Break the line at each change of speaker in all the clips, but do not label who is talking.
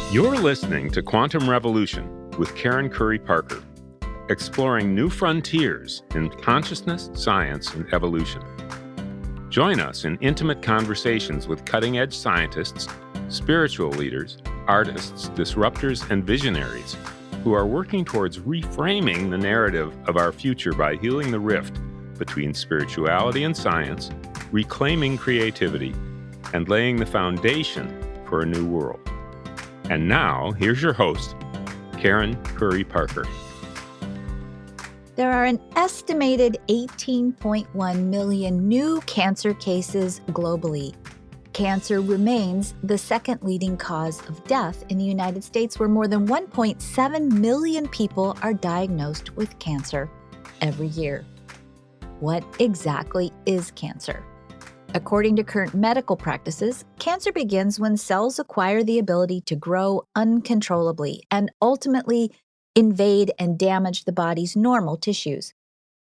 You're listening to Quantum Revolution with Karen Curry Parker, exploring new frontiers in consciousness, science, and evolution. Join us in intimate conversations with cutting-edge scientists, spiritual leaders, artists, disruptors, and visionaries who are working towards reframing the narrative of our future by healing the rift between spirituality and science, reclaiming creativity, and laying the foundation for a new world. And now, here's your host, Karen Curry Parker.
There are an estimated 18.1 million new cancer cases globally. Cancer remains the second leading cause of death in the United States, where more than 1.7 million people are diagnosed with cancer every year. What exactly is cancer? According to current medical practices, cancer begins when cells acquire the ability to grow uncontrollably and ultimately invade and damage the body's normal tissues.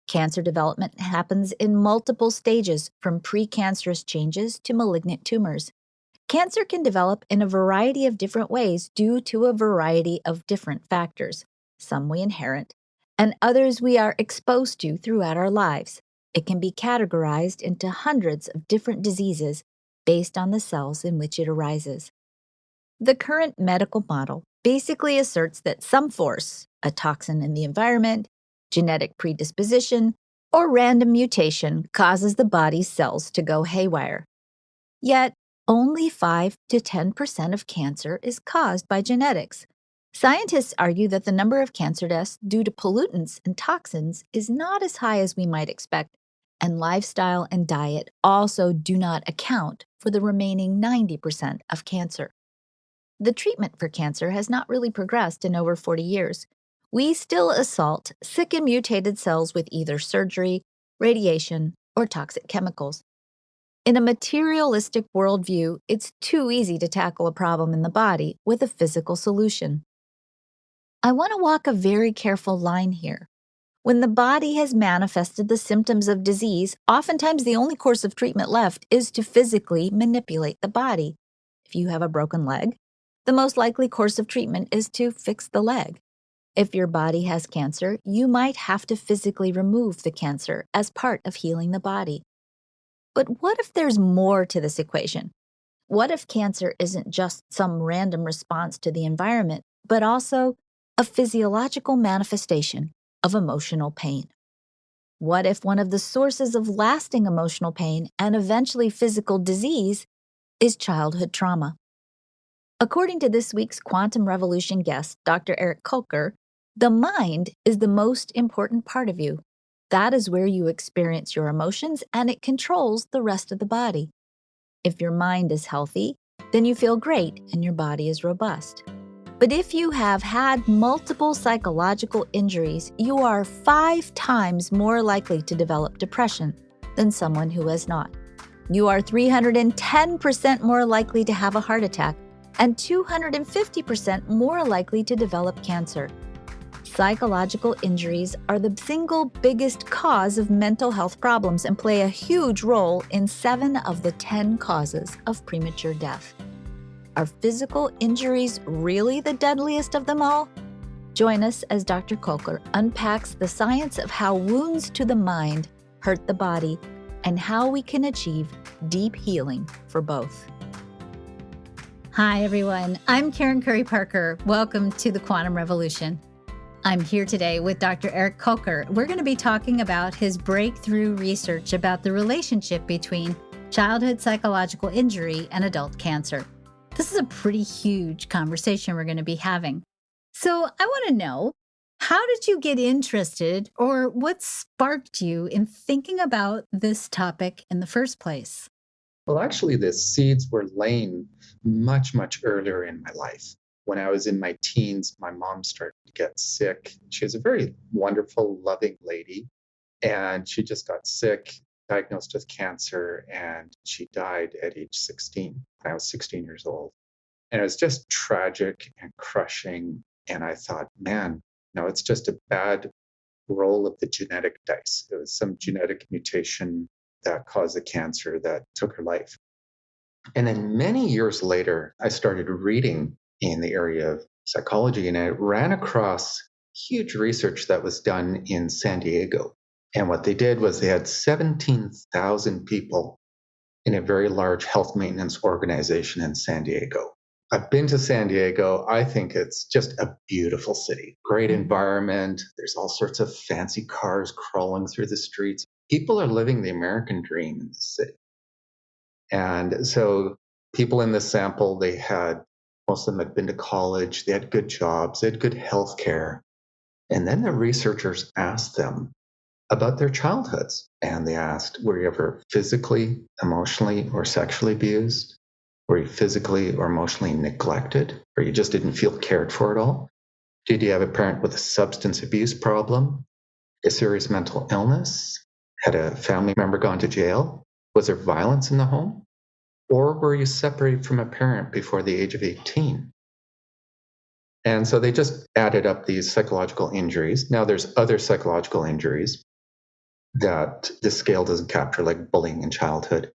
Cancer development happens in multiple stages, from precancerous changes to malignant tumors. Cancer can develop in a variety of different ways due to a variety of different factors. Some we inherit, and others we are exposed to throughout our lives. It can be categorized into hundreds of different diseases based on the cells in which it arises. The current medical model basically asserts that some force, a toxin in the environment, genetic predisposition, or random mutation causes the body's cells to go haywire. Yet, only 5 to 10% of cancer is caused by genetics. Scientists argue that the number of cancer deaths due to pollutants and toxins is not as high as we might expect, and lifestyle and diet also do not account for the remaining 90% of cancer. The treatment for cancer has not really progressed in over 40 years. We still assault sick and mutated cells with either surgery, radiation, or toxic chemicals. In a materialistic worldview, it's too easy to tackle a problem in the body with a physical solution. I want to walk a very careful line here. When the body has manifested the symptoms of disease, oftentimes the only course of treatment left is to physically manipulate the body. If you have a broken leg, the most likely course of treatment is to fix the leg. If your body has cancer, you might have to physically remove the cancer as part of healing the body. But what if there's more to this equation? What if cancer isn't just some random response to the environment, but also a physiological manifestation of emotional pain? What if one of the sources of lasting emotional pain and eventually physical disease is childhood trauma? According to this week's Quantum Revolution guest, Dr. Eric Kuelker, the mind is the most important part of you. That is where you experience your emotions, and it controls the rest of the body. If your mind is healthy, then you feel great and your body is robust. But if you have had multiple psychological injuries, you are 5 times more likely to develop depression than someone who has not. You are 310% more likely to have a heart attack and 250% more likely to develop cancer. Psychological injuries are the single biggest cause of mental health problems and play a huge role in 7 of the 10 causes of premature death. Are physical injuries really the deadliest of them all? Join us as Dr. Kuelker unpacks the science of how wounds to the mind hurt the body and how we can achieve deep healing for both. Hi, everyone. I'm Karen Curry Parker. Welcome to the Quantum Revolution. I'm here today with Dr. Eric Kuelker. We're going to be talking about his breakthrough research about the relationship between childhood psychological injury and adult cancer. This is a pretty huge conversation we're going to be having. So I want to know, how did you get interested, or what sparked you in thinking about this topic in the first place?
Well, actually, the seeds were laying much, much earlier in my life. When I was in my teens, my mom started to get sick. She was a very wonderful, loving lady, and she just got sick, diagnosed with cancer, and she died at age 16. When I was 16 years old. And it was just tragic and crushing. And I thought, man, no, it's just a bad roll of the genetic dice. It was some genetic mutation that caused the cancer that took her life. And then many years later, I started reading in the area of psychology, and I ran across huge research that was done in San Diego. And what they did was they had 17,000 people in a very large health maintenance organization in San Diego. I've been to San Diego. I think it's just a beautiful city, great environment. There's all sorts of fancy cars crawling through the streets. People are living the American dream in the city. And so people in this sample, most of them had been to college, they had good jobs, they had good health care. And then the researchers asked them about their childhoods. And they asked, were you ever physically, emotionally, or sexually abused? Were you physically or emotionally neglected? Or you just didn't feel cared for at all? Did you have a parent with a substance abuse problem? A serious mental illness? Had a family member gone to jail? Was there violence in the home? Or were you separated from a parent before the age of 18? And so they just added up these psychological injuries. Now there's other psychological injuries that this scale doesn't capture, like bullying in childhood.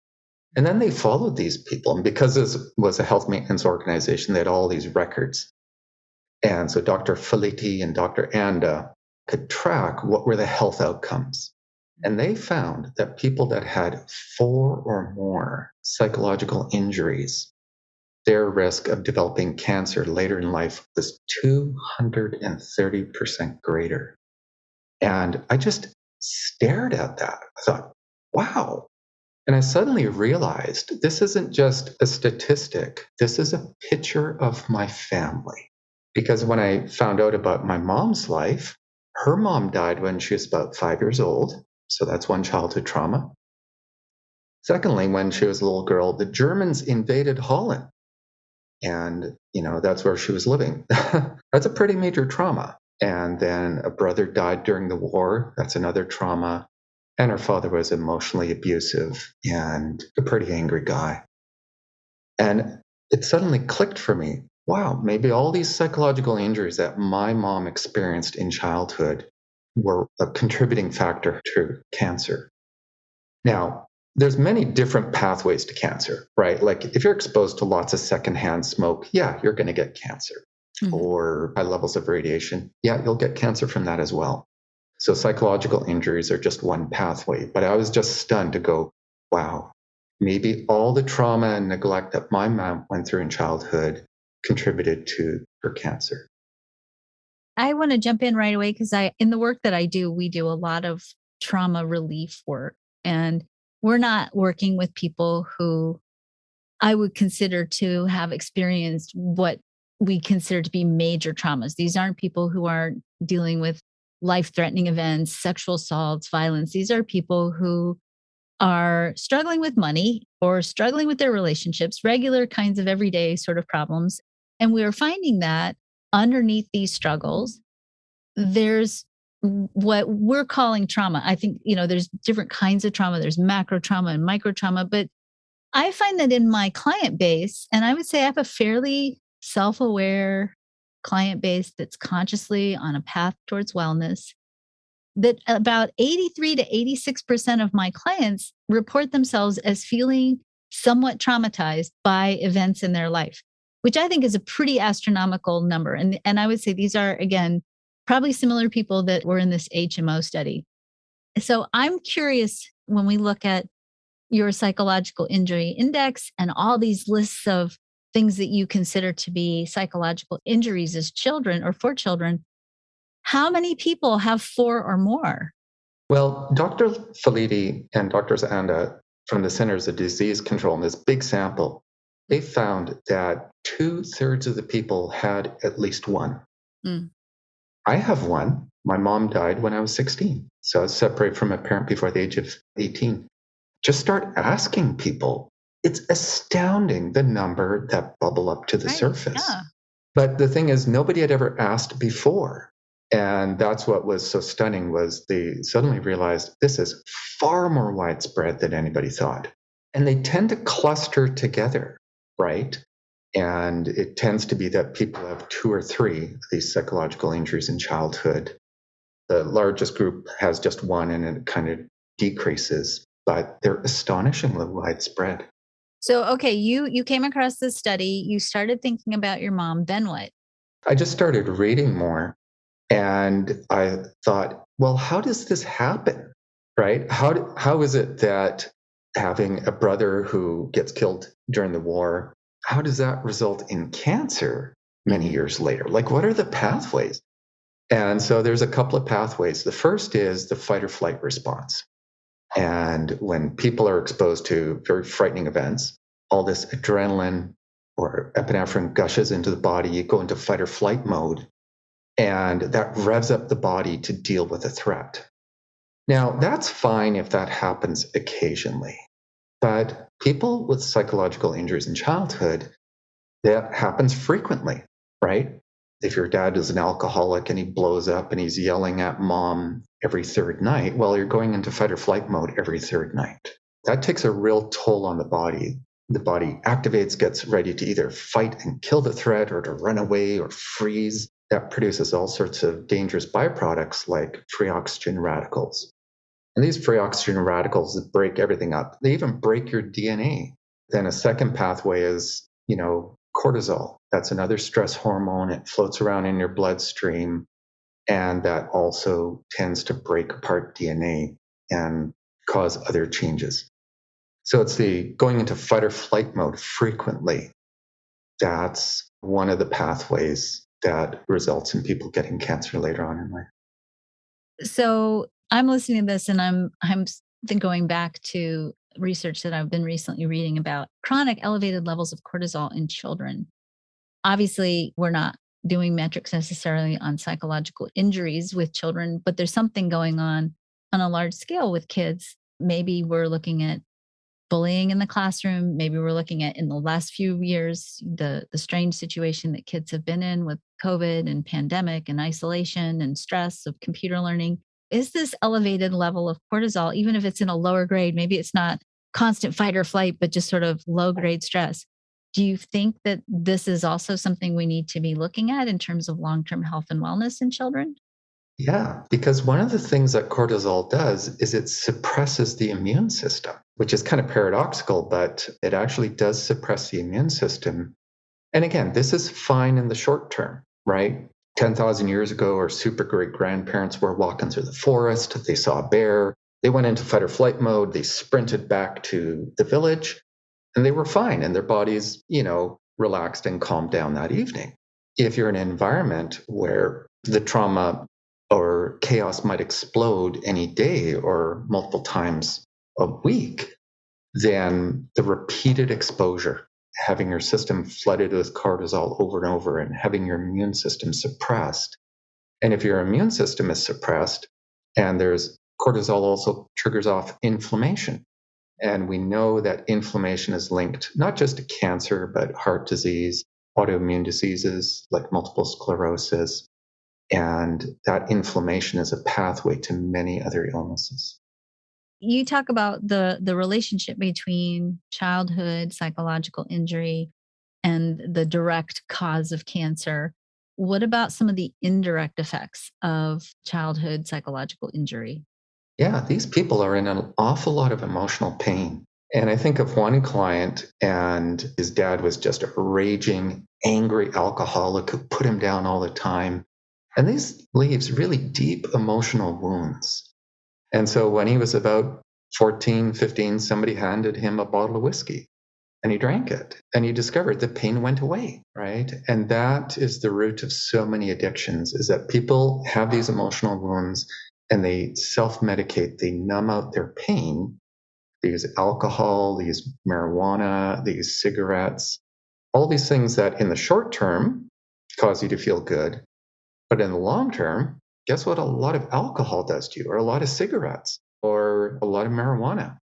And then they followed these people. And because this was a health maintenance organization, they had all these records. And so Dr. Felitti and Dr. Anda could track what were the health outcomes. And they found that people that had 4 or more psychological injuries, their risk of developing cancer later in life was 230% greater. And I just stared at that. I thought, wow. And I suddenly realized this isn't just a statistic. This is a picture of my family. Because when I found out about my mom's life, her mom died when she was about 5 years old. So that's one childhood trauma. Secondly, when she was a little girl, the Germans invaded Holland. And, that's where she was living. That's a pretty major trauma. And then a brother died during the war. That's another trauma. And her father was emotionally abusive and a pretty angry guy. And it suddenly clicked for me. Wow, maybe all these psychological injuries that my mom experienced in childhood were a contributing factor to cancer. Now, there's many different pathways to cancer, right? Like if you're exposed to lots of secondhand smoke, yeah, you're going to get cancer. Mm-hmm. Or high levels of radiation, yeah, you'll get cancer from that as well. So psychological injuries are just one pathway. But I was just stunned to go, wow, maybe all the trauma and neglect that my mom went through in childhood contributed to her cancer.
I want to jump in right away because in the work that I do, we do a lot of trauma relief work. And we're not working with people who I would consider to have experienced what we consider to be major traumas. These aren't people who are dealing with life-threatening events, sexual assaults, violence. These are people who are struggling with money or struggling with their relationships, regular kinds of everyday sort of problems. And we are finding that underneath these struggles, there's what we're calling trauma. I think, there's different kinds of trauma. There's macro trauma and micro trauma. But I find that in my client base, and I would say I have a fairly self-aware client base that's consciously on a path towards wellness, that about 83 to 86% of my clients report themselves as feeling somewhat traumatized by events in their life, which I think is a pretty astronomical number. And I would say these are, again, probably similar people that were in this HMO study. So I'm curious, when we look at your psychological injury index and all these lists of things that you consider to be psychological injuries as children or for children, how many people have 4 or more?
Well, Dr. Felitti and Dr. Anda from the Centers of Disease Control in this big sample, they found that 2/3 of the people had at least one. Mm. I have one. My mom died when I was 16. So I was separated from a parent before the age of 18. Just start asking people. It's astounding the number that bubble up to the surface. Yeah. But the thing is, nobody had ever asked before. And that's what was so stunning, was they suddenly realized this is far more widespread than anybody thought. And they tend to cluster together, right? And it tends to be that people have 2 or 3 of these psychological injuries in childhood. The largest group has just one and it kind of decreases, but they're astonishingly widespread.
So, okay, you came across this study, you started thinking about your mom, then what?
I just started reading more and I thought, well, how does this happen? Right? How is it that having a brother who gets killed during the war, how does that result in cancer many
Mhm.
years later? Like, what are the pathways? And so there's a couple of pathways. The first is the fight or flight response. And when people are exposed to very frightening events, all this adrenaline or epinephrine gushes into the body, you go into fight or flight mode, and that revs up the body to deal with a threat. Now, that's fine if that happens occasionally, but people with psychological injuries in childhood, that happens frequently, right? If your dad is an alcoholic and he blows up and he's yelling at mom every third night, well, you're going into fight or flight mode every third night. That takes a real toll on the body. The body activates, gets ready to either fight and kill the threat or to run away or freeze. That produces all sorts of dangerous byproducts like free oxygen radicals. And these free oxygen radicals break everything up. They even break your DNA. Then a second pathway is, cortisol. That's another stress hormone. It floats around in your bloodstream, and that also tends to break apart DNA and cause other changes. So it's the going into fight or flight mode frequently. That's one of the pathways that results in people getting cancer later on in life.
So, I'm listening to this and then going back to research that I've been recently reading about chronic elevated levels of cortisol in children. Obviously, we're not doing metrics necessarily on psychological injuries with children, but there's something going on a large scale with kids. Maybe we're looking at bullying in the classroom. Maybe we're looking at in the last few years the strange situation that kids have been in with COVID and pandemic and isolation and stress of computer learning. Is this elevated level of cortisol, even if it's in a lower grade, maybe it's not constant fight or flight, but just sort of low grade stress? Do you think that this is also something we need to be looking at in terms of long term health and wellness in children?
Yeah, because one of the things that cortisol does is it suppresses the immune system, which is kind of paradoxical, but it actually does suppress the immune system. And again, this is fine in the short term, right? 10,000 years ago, our super great grandparents were walking through the forest. They saw a bear. They went into fight or flight mode. They sprinted back to the village and they were fine. And their bodies, relaxed and calmed down that evening. If you're in an environment where the trauma or chaos might explode any day or multiple times a week, then the repeated exposure, having your system flooded with cortisol over and over and having your immune system suppressed. And if your immune system is suppressed and there's cortisol also triggers off inflammation. And we know that inflammation is linked not just to cancer, but heart disease, autoimmune diseases like multiple sclerosis. And that inflammation is a pathway to many other illnesses.
You talk about the relationship between childhood psychological injury and the direct cause of cancer. What about some of the indirect effects of childhood psychological injury?
Yeah, these people are in an awful lot of emotional pain. And I think of one client, and his dad was just a raging, angry alcoholic who put him down all the time. And this leaves really deep emotional wounds. And so when he was about 14, 15, somebody handed him a bottle of whiskey and he drank it and he discovered the pain went away, right? And that is the root of so many addictions is that people have these emotional wounds and they self-medicate, they numb out their pain. They use alcohol, they use marijuana, they use cigarettes, all these things that in the short term cause you to feel good. But in the long term, guess what a lot of alcohol does to you, or a lot of cigarettes, or a lot of marijuana?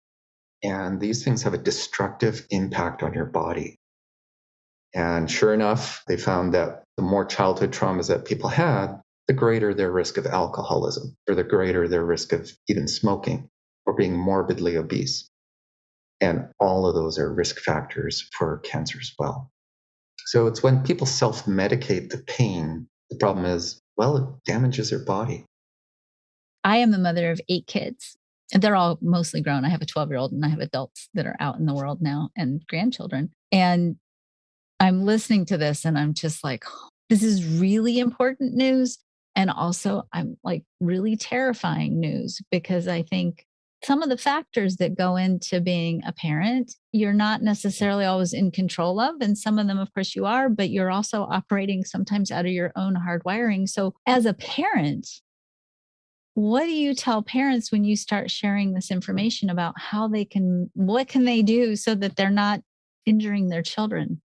And these things have a destructive impact on your body. And sure enough, they found that the more childhood traumas that people had, the greater their risk of alcoholism, or the greater their risk of even smoking or being morbidly obese. And all of those are risk factors for cancer as well. So it's when people self medicate the pain, the problem is, well, it damages their body.
I am the mother of 8 kids. And they're all mostly grown. I have a 12-year-old and I have adults that are out in the world now and grandchildren. And I'm listening to this and I'm just like, "Oh, this is really important news." And also, I'm like really terrifying news because I think some of the factors that go into being a parent, you're not necessarily always in control of. And some of them, of course, you are, but you're also operating sometimes out of your own hardwiring. So, as a parent, what do you tell parents when you start sharing this information about how what can they do so that they're not injuring their children?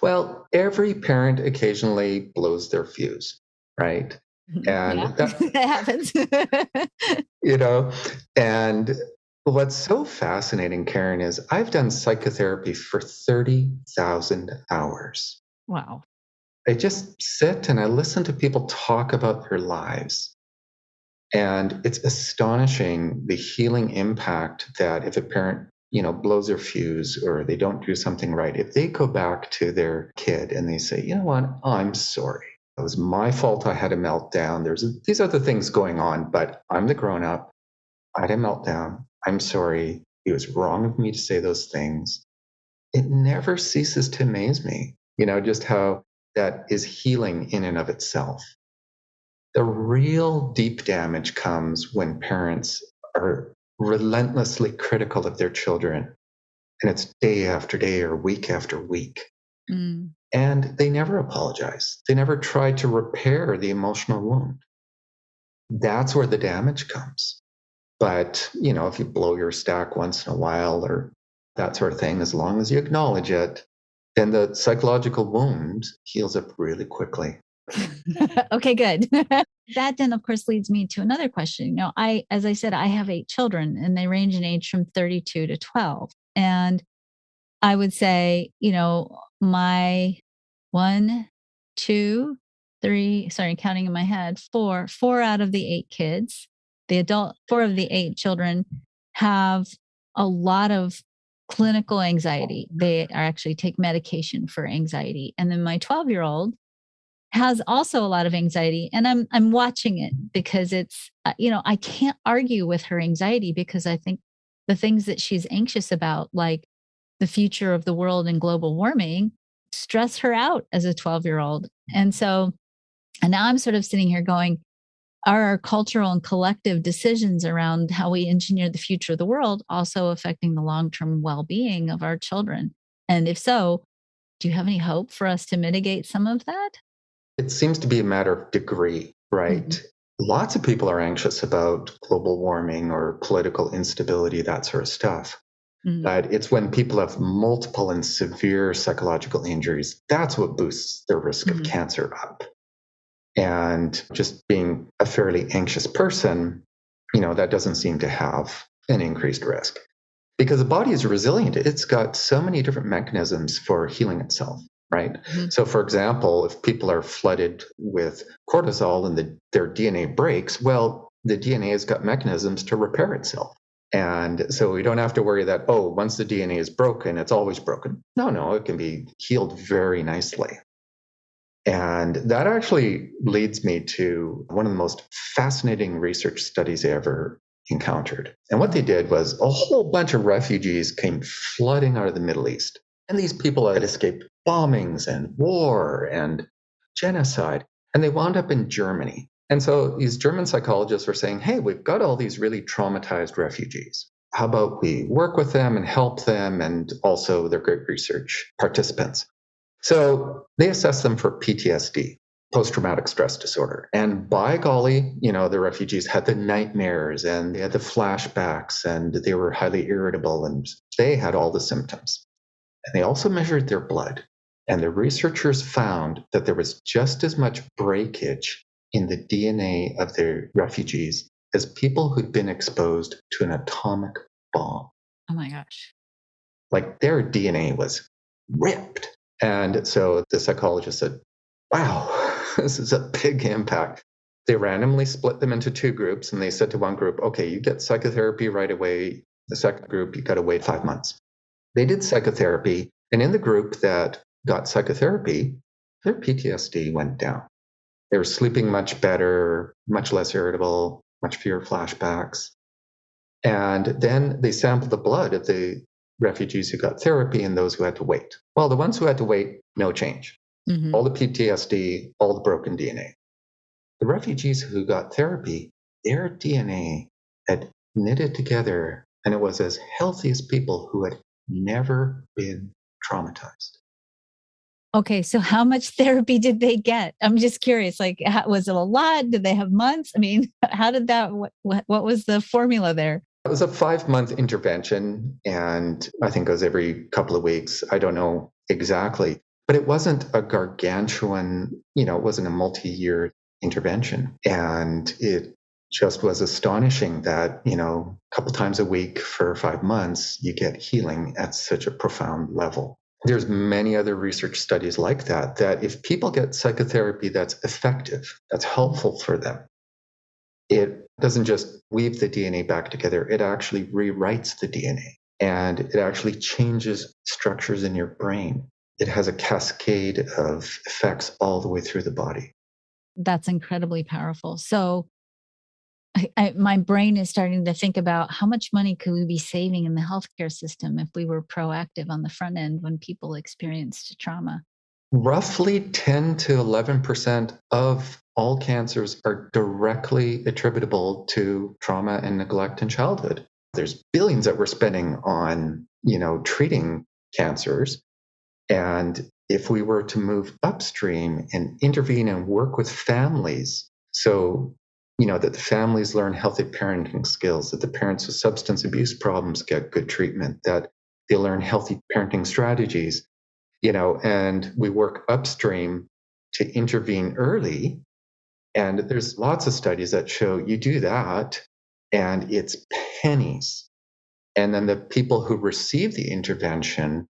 Well, every parent occasionally blows their fuse, right? And
Yeah,
that,
that happens.
you know, and what's so fascinating, Karen, is I've done psychotherapy for 30,000 hours.
Wow.
I just sit and I listen to people talk about their lives. And it's astonishing the healing impact that if a parent, blows their fuse or they don't do something right, if they go back to their kid and they say, you know what, I'm sorry. It was my fault. I had a meltdown. These other things going on, but I'm the grown up. I had a meltdown. I'm sorry. It was wrong of me to say those things. It never ceases to amaze me, just how that is healing in and of itself. The real deep damage comes when parents are relentlessly critical of their children, and it's day after day or week after week.
Mm.
And they never apologize. They never try to repair the emotional wound. That's where the damage comes. But, if you blow your stack once in a while or that sort of thing, as long as you acknowledge it, then the psychological wound heals up really quickly.
Okay, good. That then, of course, leads me to another question. As I said, I have 8 children and they range in age from 32 to 12. And I would say, my one, two, three, sorry, counting in my head, four out of the 8 kids, four of the 8 children have a lot of clinical anxiety. They are actually take medication for anxiety. And then my 12-year-old has also a lot of anxiety, and I'm watching it because it's I can't argue with her anxiety because I think the things that she's anxious about, like the future of the world and global warming, stress her out as a 12-year-old. And now I'm sort of sitting here going, are our cultural and collective decisions around how we engineer the future of the world also affecting the long-term well-being of our children? And if so, do you have any hope for us to mitigate some of that?
It seems to be a matter of degree, right?
Mm-hmm.
Lots of people are anxious about global warming or political instability, that sort of stuff.
Mm-hmm.
But it's when people have multiple and severe psychological injuries, that's what boosts their risk
Mm-hmm.
of cancer up. And just being a fairly anxious person, that doesn't seem to have an increased risk. Because the body is resilient. It's got so many different mechanisms for healing itself, right?
Mm-hmm.
So, for example, if people are flooded with cortisol and their DNA breaks, well, the DNA has got mechanisms to repair itself. And so we don't have to worry that, once the DNA is broken, it's always broken. No, it can be healed very nicely. And that actually leads me to one of the most fascinating research studies I ever encountered. And what they did was a whole bunch of refugees came flooding out of the Middle East. And these people had escaped bombings and war and genocide. And they wound up in Germany. And so these German psychologists were saying, hey, we've got all these really traumatized refugees. How about we work with them and help them? And also they're great research participants. So they assessed them for PTSD, post-traumatic stress disorder. And by golly, the refugees had the nightmares and they had the flashbacks and they were highly irritable and they had all the symptoms. And they also measured their blood. And the researchers found that there was just as much breakage in the DNA of the refugees as people who'd been exposed to an atomic bomb.
Oh my gosh.
Like their DNA was ripped. And so the psychologist said, wow, this is a big impact. They randomly split them into 2 groups and they said to one group, okay, you get psychotherapy right away. The second group, you got to wait 5 months. They did psychotherapy. And in the group that got psychotherapy, their PTSD went down. They were sleeping much better, much less irritable, much fewer flashbacks. And then they sampled the blood of the refugees who got therapy and those who had to wait. Well, the ones who had to wait, no change.
Mm-hmm.
All the PTSD, all the broken DNA. The refugees who got therapy, their DNA had knitted together, and it was as healthy as people who had never been traumatized.
Okay, so how much therapy did they get? I'm just curious. Like, was it a lot? Did they have months? I mean, how did that? What was the formula there?
It was a 5-month intervention, and I think it was every couple of weeks. I don't know exactly, but it wasn't a gargantuan. It wasn't a multi-year intervention, and it just was astonishing that a couple times a week for 5 months you get healing at such a profound level. There's many other research studies like that if people get psychotherapy that's effective, that's helpful for them, it doesn't just weave the DNA back together, it actually rewrites the DNA and it actually changes structures in your brain. It has a cascade of effects all the way through the body.
That's incredibly powerful. So my brain is starting to think about how much money could we be saving in the healthcare system if we were proactive on the front end when people experienced trauma.
Roughly 10 to 11% of all cancers are directly attributable to trauma and neglect in childhood. There's billions that we're spending on, treating cancers. And if we were to move upstream and intervene and work with families, so that the families learn healthy parenting skills, that the parents with substance abuse problems get good treatment, that they learn healthy parenting strategies, and we work upstream to intervene early. And there's lots of studies that show you do that and it's pennies. And then the people who receive the intervention,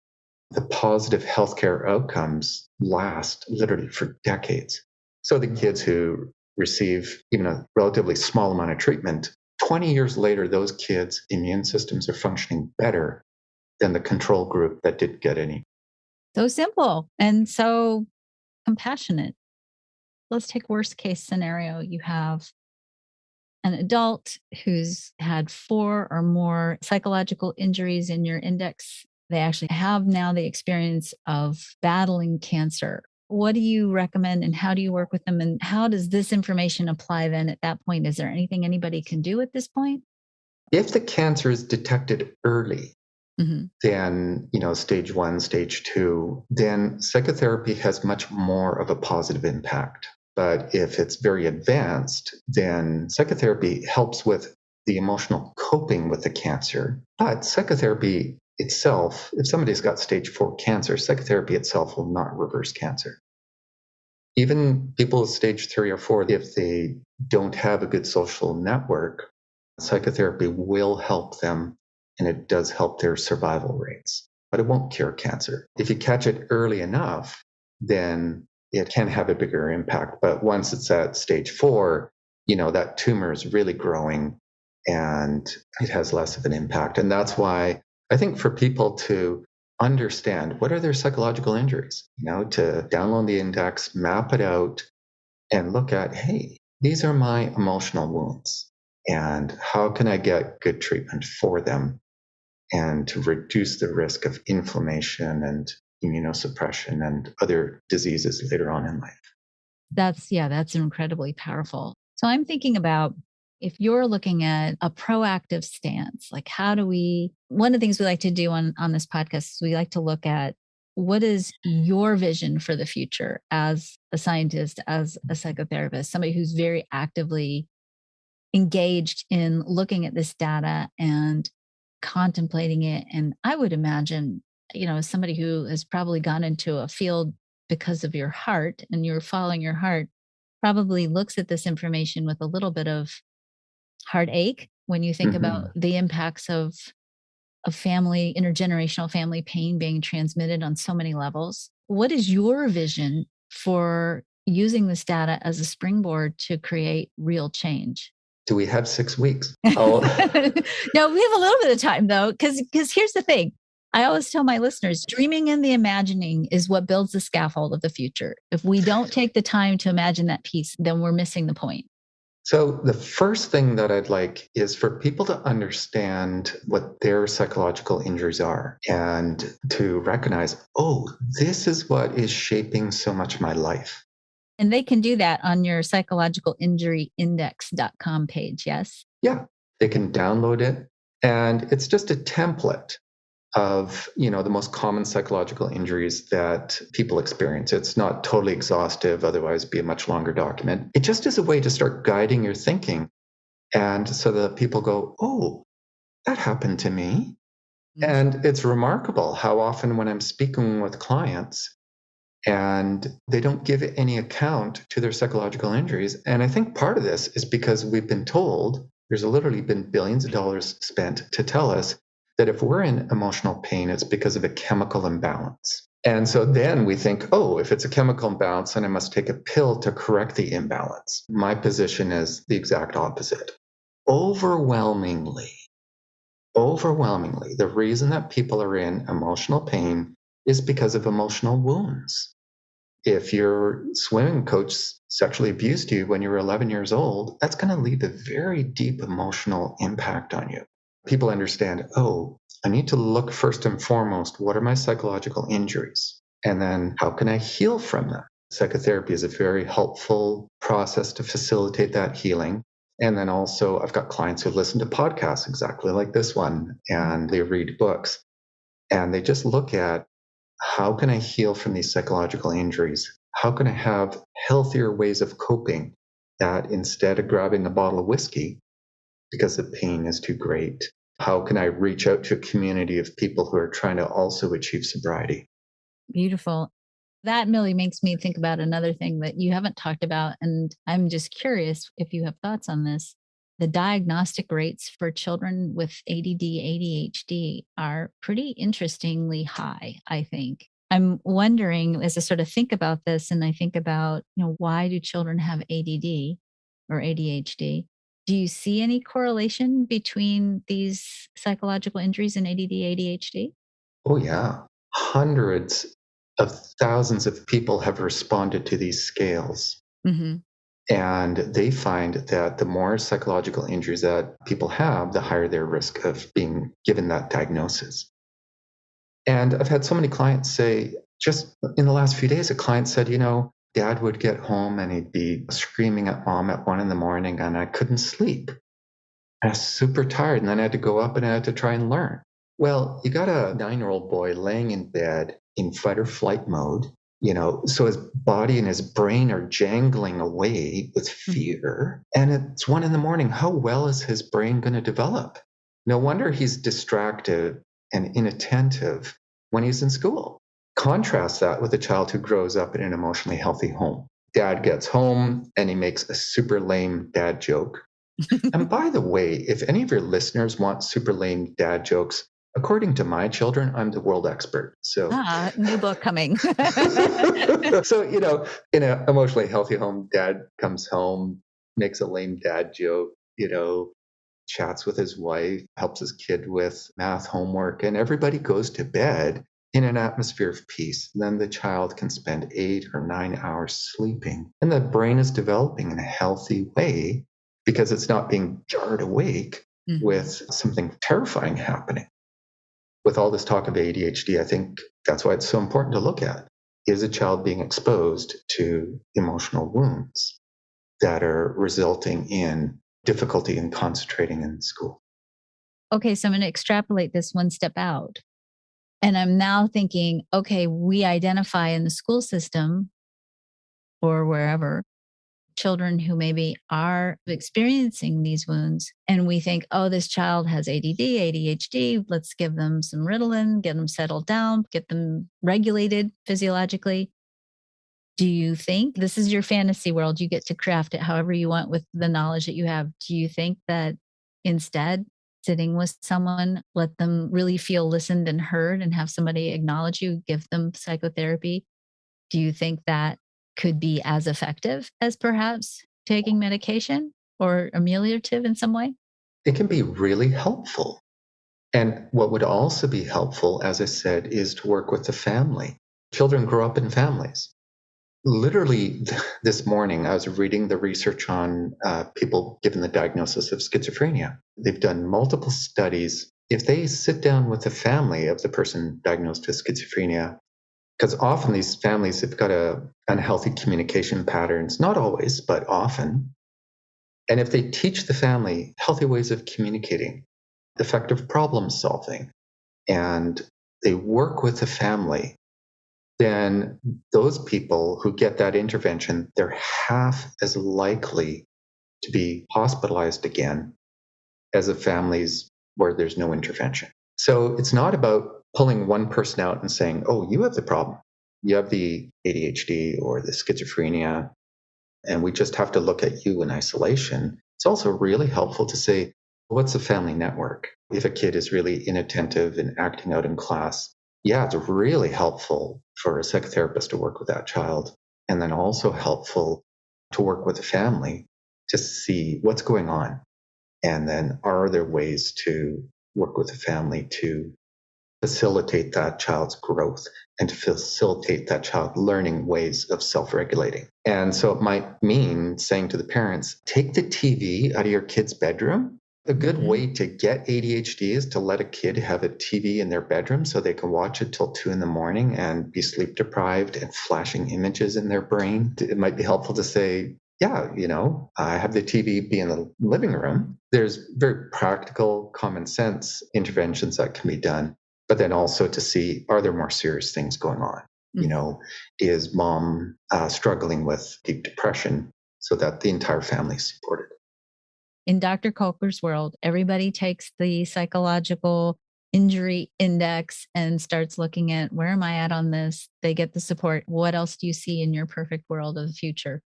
the positive healthcare outcomes last literally for decades. So the kids who receive even a relatively small amount of treatment, 20 years later, those kids' immune systems are functioning better than the control group that didn't get any.
So simple and so compassionate. Let's take worst case scenario. You have an adult who's had 4 or more psychological injuries in your index. They actually have now the experience of battling cancer. What do you recommend and how do you work with them? And how does this information apply then at that point? Is there anything anybody can do at this point?
If the cancer is detected early, then, stage 1, stage 2, then psychotherapy has much more of a positive impact. But if it's very advanced, then psychotherapy helps with the emotional coping with the cancer. But psychotherapy itself, if somebody's got stage 4 cancer, psychotherapy itself will not reverse cancer. Even people with stage 3 or 4, if they don't have a good social network, psychotherapy will help them, and it does help their survival rates, but it won't cure cancer. If you catch it early enough, then it can have a bigger impact. But once it's at stage 4, that tumor is really growing and it has less of an impact. And that's why I think for people to understand what are their psychological injuries, to download the index, map it out, and look at, hey, these are my emotional wounds. And how can I get good treatment for them and to reduce the risk of inflammation and immunosuppression and other diseases later on in life?
That's incredibly powerful. So I'm thinking about if you're looking at a proactive stance, like one of the things we like to do on this podcast is we like to look at what is your vision for the future as a scientist, as a psychotherapist, somebody who's very actively engaged in looking at this data and contemplating it. And I would imagine, as somebody who has probably gone into a field because of your heart and you're following your heart, probably looks at this information with a little bit of heartache when you think about the impacts of family, intergenerational family pain being transmitted on so many levels. What is your vision for using this data as a springboard to create real change?
Do we have 6 weeks?
No, we have a little bit of time though, because here's the thing. I always tell my listeners, dreaming and the imagining is what builds the scaffold of the future. If we don't take the time to imagine that piece, then we're missing the point.
So, the first thing that I'd like is for people to understand what their psychological injuries are and to recognize, oh, this is what is shaping so much of my life.
And they can do that on your psychologicalinjuryindex.com page, yes?
Yeah, they can download it. And it's just a template of, the most common psychological injuries that people experience. It's not totally exhaustive, otherwise it'd be a much longer document. It just is a way to start guiding your thinking. And so that people go, oh, that happened to me. And it's remarkable how often when I'm speaking with clients and they don't give any account to their psychological injuries. And I think part of this is because we've been told there's literally been billions of dollars spent to tell us that if we're in emotional pain, it's because of a chemical imbalance. And so then we think, oh, if it's a chemical imbalance, then I must take a pill to correct the imbalance. My position is the exact opposite. Overwhelmingly, the reason that people are in emotional pain is because of emotional wounds. If your swimming coach sexually abused you when you were 11 years old, that's going to leave a very deep emotional impact on you. People understand, oh, I need to look first and foremost, what are my psychological injuries? And then how can I heal from them? Psychotherapy is a very helpful process to facilitate that healing. And then also, I've got clients who listen to podcasts exactly like this one, and they read books, and they just look at, how can I heal from these psychological injuries? How can I have healthier ways of coping that instead of grabbing a bottle of whiskey because the pain is too great, how can I reach out to a community of people who are trying to also achieve sobriety?
Beautiful. That really makes me think about another thing that you haven't talked about. And I'm just curious if you have thoughts on this. The diagnostic rates for children with ADD, ADHD are pretty interestingly high, I think. I'm wondering, as I sort of think about this and I think about, why do children have ADD or ADHD? Do you see any correlation between these psychological injuries and ADD, ADHD?
Oh, yeah. Hundreds of thousands of people have responded to these scales.
Mm-hmm.
And they find that the more psychological injuries that people have, the higher their risk of being given that diagnosis. And I've had so many clients say, just in the last few days, a client said, dad would get home and he'd be screaming at mom at 1 a.m. and I couldn't sleep. I was super tired. And then I had to go up and I had to try and learn. Well, you got a 9-year-old boy laying in bed in fight or flight mode, so his body and his brain are jangling away with fear. And it's 1 a.m. How well is his brain going to develop? No wonder he's distracted and inattentive when he's in school. Contrast that with a child who grows up in an emotionally healthy home. Dad gets home and he makes a super lame dad joke. And by the way, if any of your listeners want super lame dad jokes, according to my children, I'm the world expert. So,
new book coming.
So, in an emotionally healthy home, dad comes home, makes a lame dad joke, chats with his wife, helps his kid with math homework, and everybody goes to bed in an atmosphere of peace. Then the child can spend 8 or 9 hours sleeping, and the brain is developing in a healthy way because it's not being jarred awake with something terrifying happening. With all this talk of ADHD, I think that's why it's so important to look at. Is a child being exposed to emotional wounds that are resulting in difficulty in concentrating in school?
Okay, so I'm going to extrapolate this one step out. And I'm now thinking, okay, we identify in the school system or wherever children who maybe are experiencing these wounds. And we think, oh, this child has ADD, ADHD. Let's give them some Ritalin, get them settled down, get them regulated physiologically. Do you think this is your fantasy world? You get to craft it however you want with the knowledge that you have. Do you think that instead, sitting with someone, let them really feel listened and heard and have somebody acknowledge you, give them psychotherapy? Do you think that could be as effective as perhaps taking medication or ameliorative in some way?
It can be really helpful. And what would also be helpful, as I said, is to work with the family. Children grow up in families. Literally this morning, I was reading the research on people given the diagnosis of schizophrenia. They've done multiple studies. If they sit down with the family of the person diagnosed with schizophrenia, because often these families have got unhealthy communication patterns, not always, but often. And if they teach the family healthy ways of communicating, effective problem solving, and they work with the family, then those people who get that intervention, they're half as likely to be hospitalized again as the families where there's no intervention. So it's not about pulling one person out and saying, oh, you have the problem. You have the ADHD or the schizophrenia, and we just have to look at you in isolation. It's also really helpful to say, what's the family network? If a kid is really inattentive and acting out in class, yeah, it's really helpful for a psychotherapist to work with that child. And then also helpful to work with the family to see what's going on. And then are there ways to work with the family to facilitate that child's growth and to facilitate that child learning ways of self-regulating. And so it might mean saying to the parents, take the TV out of your kid's bedroom. A good way to get ADHD is to let a kid have a TV in their bedroom so they can watch it till 2 a.m. and be sleep deprived and flashing images in their brain. It might be helpful to say, yeah, I have the TV be in the living room. There's very practical, common sense interventions that can be done. But then also to see, are there more serious things going on? Is mom struggling with deep depression so that the entire family is supported?
In Dr. Kuelker's world, everybody takes the psychological injury index and starts looking at where am I at on this? They get the support. What else do you see in your perfect world of the future?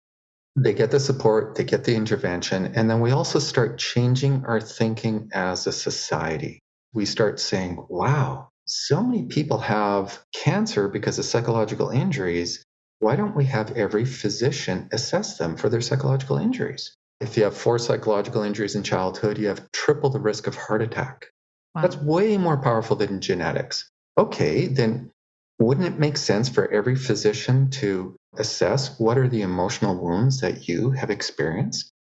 They get the support, they get the intervention, and then we also start changing our thinking as a society. We start saying, wow, so many people have cancer because of psychological injuries. Why don't we have every physician assess them for their psychological injuries? If you have 4 psychological injuries in childhood, you have triple the risk of heart attack. Wow. That's way more powerful than genetics. Okay, then wouldn't it make sense for every physician to assess what are the emotional wounds that you have experienced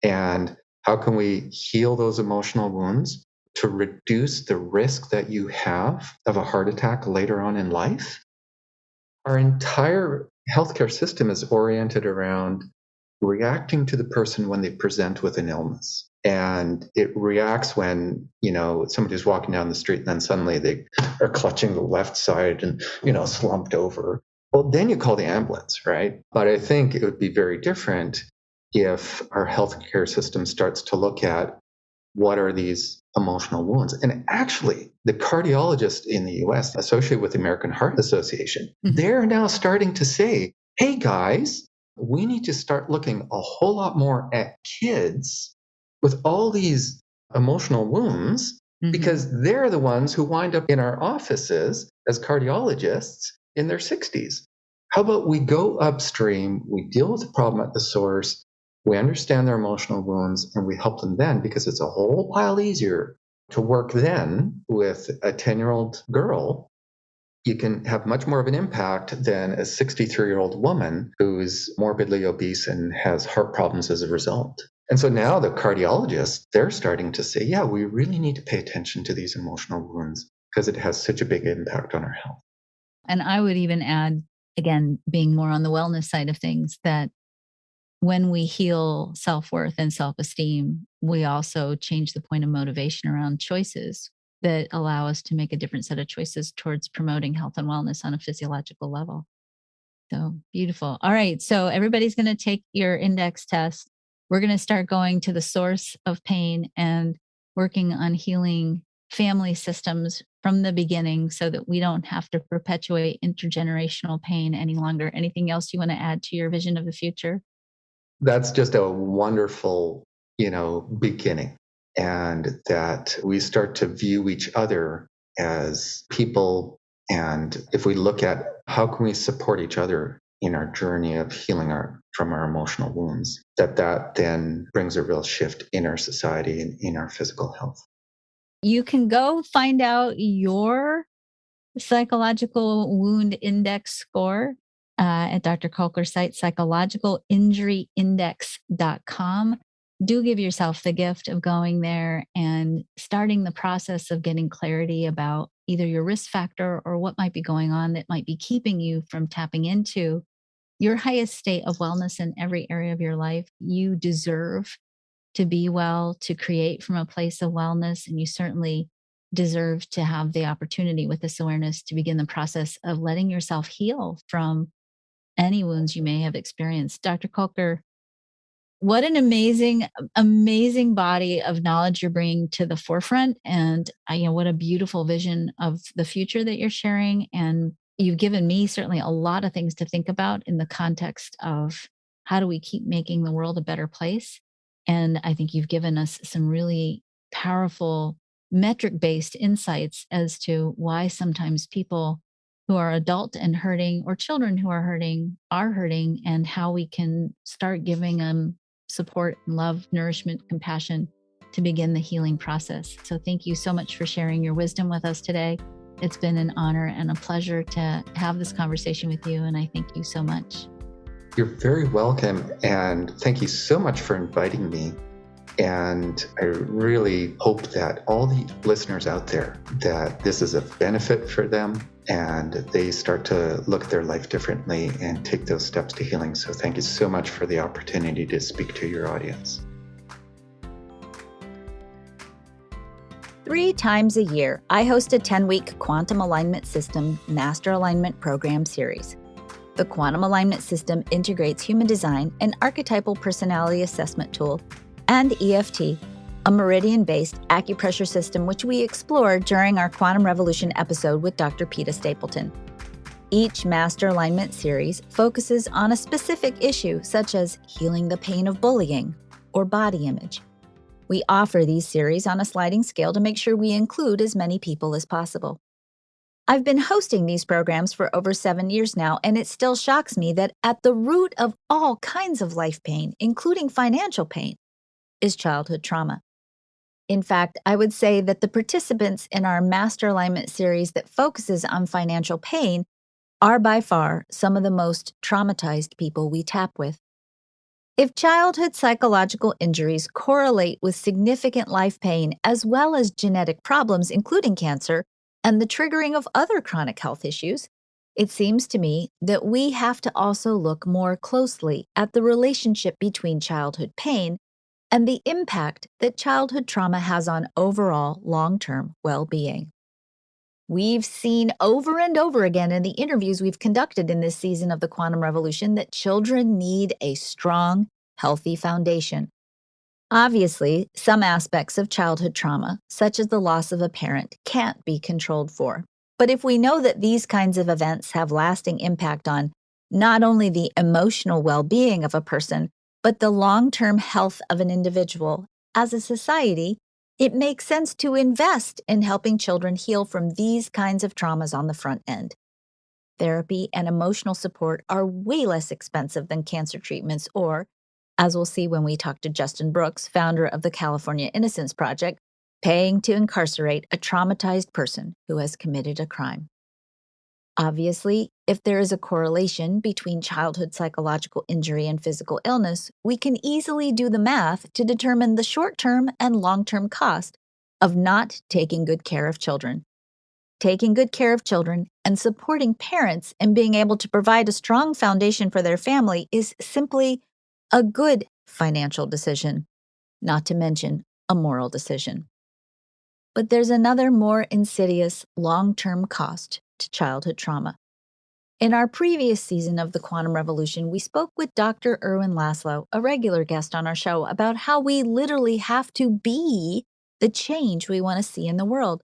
and how can we heal those emotional wounds to reduce the risk that you have of a heart attack later on in life? Our entire healthcare system is oriented around reacting to the person when they present with an illness. And it reacts when, somebody's walking down the street and then suddenly they are clutching the left side and, slumped over. Well, then you call the ambulance, right? But I think it would be very different if our healthcare system starts to look at what are these emotional wounds. And actually, the cardiologists in the US associated with the American Heart Association, they're now starting to say, hey guys, we need to start looking a whole lot more at kids with all these emotional wounds because they're the ones who wind up in our offices as cardiologists in their 60s. How about we go upstream, we deal with the problem at the source, we understand their emotional wounds, and we help them then because it's a whole pile easier to work then with a 10-year-old girl. You can have much more of an impact than a 63-year-old woman who's morbidly obese and has heart problems as a result. And so now the cardiologists, they're starting to say, yeah, we really need to pay attention to these emotional wounds because it has such a big impact on our health.
And I would even add, again, being more on the wellness side of things, that when we heal self-worth and self-esteem, we also change the point of motivation around choices that allow us to make a different set of choices towards promoting health and wellness on a physiological level. So beautiful. All right. So everybody's going to take your index test. We're going to start going to the source of pain and working on healing family systems from the beginning so that we don't have to perpetuate intergenerational pain any longer. Anything else you want to add to your vision of the future?
That's just a wonderful, beginning. And that we start to view each other as people. And if we look at how can we support each other in our journey of healing from our emotional wounds, that then brings a real shift in our society and in our physical health.
You can go find out your psychological wound index score at Dr. Kuelker's site, psychologicalinjuryindex.com. Do give yourself the gift of going there and starting the process of getting clarity about either your risk factor or what might be going on that might be keeping you from tapping into your highest state of wellness in every area of your life. You deserve to be well, to create from a place of wellness, and you certainly deserve to have the opportunity with this awareness to begin the process of letting yourself heal from any wounds you may have experienced. Dr. Kuelker, what an amazing body of knowledge you're bringing to the forefront. And what a beautiful vision of the future that you're sharing. And you've given me certainly a lot of things to think about in the context of how do we keep making the world a better place. And I think you've given us some really powerful metric-based insights as to why sometimes people who are adult and hurting, or children who are hurting, and how we can start giving them support, love, nourishment, compassion to begin the healing process. So thank you so much for sharing your wisdom with us today. It's been an honor and a pleasure to have this conversation with you, and I thank you so much.
You're very welcome, and thank you so much for inviting me. And I really hope that all the listeners out there, that this is a benefit for them and they start to look at their life differently and take those steps to healing. So thank you so much for the opportunity to speak to your audience.
3 times a year, I host a 10-week Quantum Alignment System Master Alignment Program series. The Quantum Alignment System integrates human design, an archetypal personality assessment tool, and EFT, a meridian-based acupressure system which we explored during our Quantum Revolution episode with Dr. Peta Stapleton. Each Master Alignment series focuses on a specific issue, such as healing the pain of bullying or body image. We offer these series on a sliding scale to make sure we include as many people as possible. I've been hosting these programs for over 7 years now, and it still shocks me that at the root of all kinds of life pain, including financial pain, is childhood trauma. In fact, I would say that the participants in our Master Alignment series that focuses on financial pain are by far some of the most traumatized people we tap with. If childhood psychological injuries correlate with significant life pain as well as genetic problems, including cancer, and the triggering of other chronic health issues, it seems to me that we have to also look more closely at the relationship between childhood pain and the impact that childhood trauma has on overall long-term well-being. We've seen over and over again in the interviews we've conducted in this season of the Quantum Revolution that children need a strong, healthy foundation. Obviously, some aspects of childhood trauma, such as the loss of a parent, can't be controlled for. But if we know that these kinds of events have lasting impact on not only the emotional well-being of a person, but the long-term health of an individual, as a society, it makes sense to invest in helping children heal from these kinds of traumas on the front end. Therapy and emotional support are way less expensive than cancer treatments or, as we'll see when we talk to Justin Brooks, founder of the California Innocence Project, paying to incarcerate a traumatized person who has committed a crime. Obviously, if there is a correlation between childhood psychological injury and physical illness, we can easily do the math to determine the short-term and long-term cost of not taking good care of children. Taking good care of children and supporting parents and being able to provide a strong foundation for their family is simply a good financial decision, not to mention a moral decision. But there's another more insidious long-term cost to childhood trauma. In our previous season of the Quantum Revolution, we spoke with Dr. Erwin Laszlo, a regular guest on our show, about how we literally have to be the change we want to see in the world.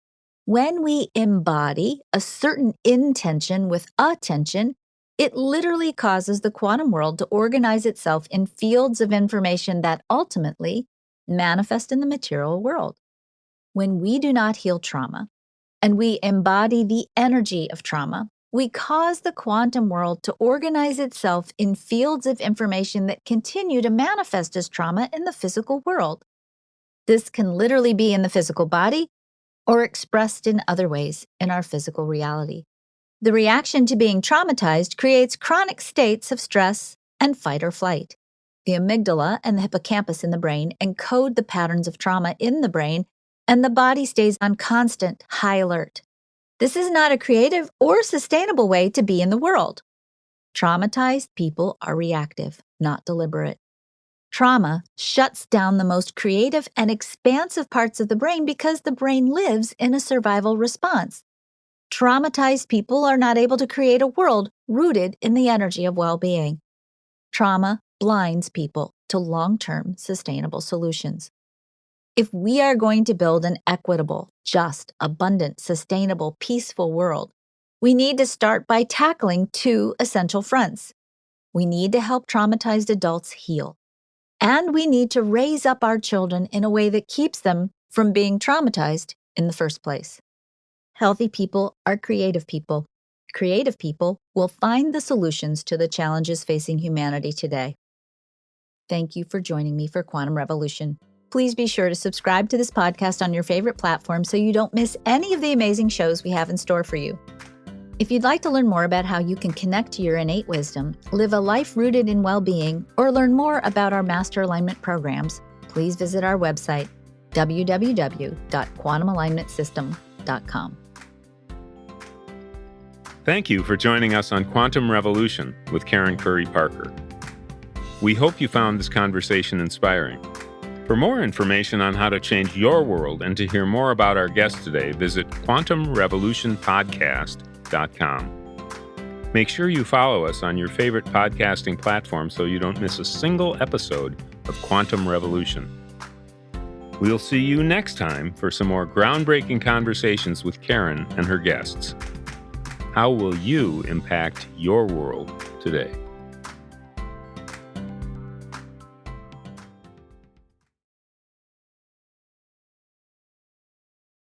When we embody a certain intention with attention, it literally causes the quantum world to organize itself in fields of information that ultimately manifest in the material world. When we do not heal trauma, and we embody the energy of trauma, we cause the quantum world to organize itself in fields of information that continue to manifest as trauma in the physical world. This can literally be in the physical body or expressed in other ways in our physical reality. The reaction to being traumatized creates chronic states of stress and fight or flight. The amygdala and the hippocampus in the brain encode the patterns of trauma in the brain, and the body stays on constant high alert. This is not a creative or sustainable way to be in the world. Traumatized people are reactive, not deliberate. Trauma shuts down the most creative and expansive parts of the brain because the brain lives in a survival response. Traumatized people are not able to create a world rooted in the energy of well-being. Trauma blinds people to long-term sustainable solutions. If we are going to build an equitable, just, abundant, sustainable, peaceful world, we need to start by tackling two essential fronts. We need to help traumatized adults heal. And we need to raise up our children in a way that keeps them from being traumatized in the first place. Healthy people are creative people. Creative people will find the solutions to the challenges facing humanity today. Thank you for joining me for Quantum Revolution. Please be sure to subscribe to this podcast on your favorite platform so you don't miss any of the amazing shows we have in store for you. If you'd like to learn more about how you can connect to your innate wisdom, live a life rooted in well-being, or learn more about our Master Alignment programs, please visit our website, www.quantumalignmentsystem.com.
Thank you for joining us on Quantum Revolution with Karen Curry Parker. We hope you found this conversation inspiring. For more information on how to change your world and to hear more about our guest today, visit quantumrevolutionpodcast.com. Make sure you follow us on your favorite podcasting platform so you don't miss a single episode of Quantum Revolution. We'll see you next time for some more groundbreaking conversations with Karen and her guests. How will you impact your world today?